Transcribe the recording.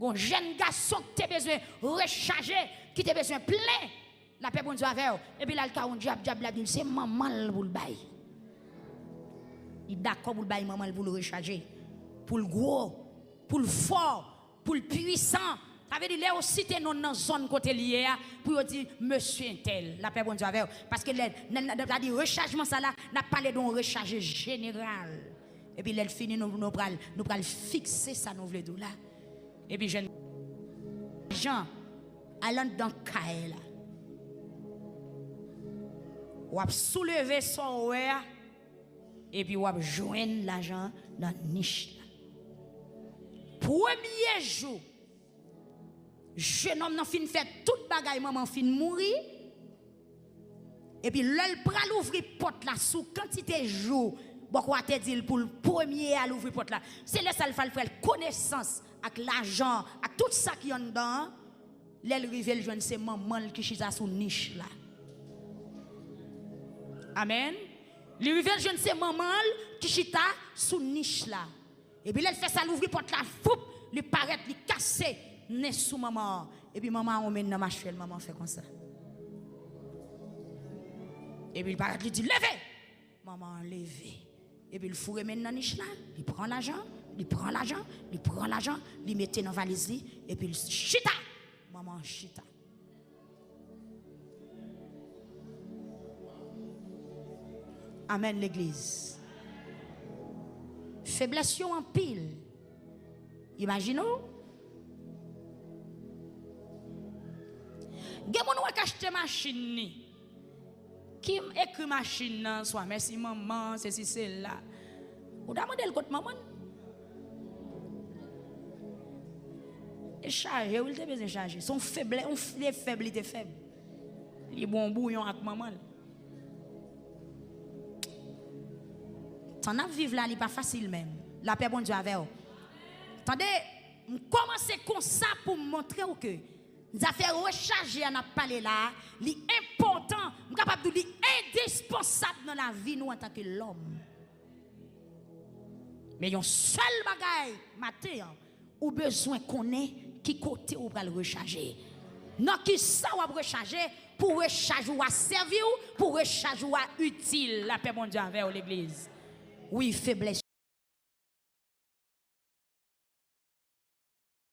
Un jeune garçon qui a besoin de recharger, qui a besoin de plein, la paix bon Dieu avec. Et puis là, le cas où diable, c'est maman pour le bail. Il est d'accord pour le bail, maman pour le recharger. Pour le gros, pour le fort, pour le puissant. Ça veut dire, là aussi, tu es dans une zone côté lié, pour dire, monsieur tel, la paix bon Dieu avec. Parce que le rechargement, ça là, n'a pas parlé d'un recharge général. Et puis, là, fini, nous allons fixer ça, nous voulons là. Et puis, Jean, allant dans Kaela, ou a soulevé son oué, et puis ou a joindre l'argent dans la niche. Premier jour, jeune homme n'a fin fait toute bagaille, maman fin mourir. Et puis, l'elle pral ouvrir porte là sous quantité de jours. Pourquoi te dit pour le premier à l'ouvrir porte là? C'est le seul faire connaissance avec l'argent, avec tout ça qui est dedans. L'elle révèle jeune c'est maman qui chita sous niche là. Amen. Le révèle jeune c'est maman qui chita sous niche là. Et puis elle fait ça l'ouvrir porte là, foup, lui paraît, lui casser nez sous maman. Et puis maman on met dans ma cheville, maman fait comme ça. Et puis il paraît lui dit levez. Maman levé. Et puis il fourre maintenant niche là, il prend l'argent, il prend l'argent, il prend l'argent, il met dans la valise et puis il chita. Maman chita. Amen l'église. Faiblesse en pile. Imaginons. Gen moun wè acheter machine ni. Qui écrit machine nan soit merci maman ceci c'est là. Ou da modèle côté maman. Et charger, ou il te besoin charger. Son faible, on est faible, il est faible. Il est bon bouillon avec maman. T'en as vivre là, il n'est pas facile même. La paix bon Dieu avec vous. Attendez, je commence comme ça pour montrer que nous avons fait recharger à parler là, c'est important, nous sommes capables de dire indispensable dans la vie nous en tant que l'homme. Mais il y a un seul bagaille, matin, ou besoin qu'on ait qui côté ou va le recharger. Non, qui ça ou recharger pour recharger ou à servir ou pour recharger ou à utile la paix bon Dieu avec l'église. Oui, faiblesse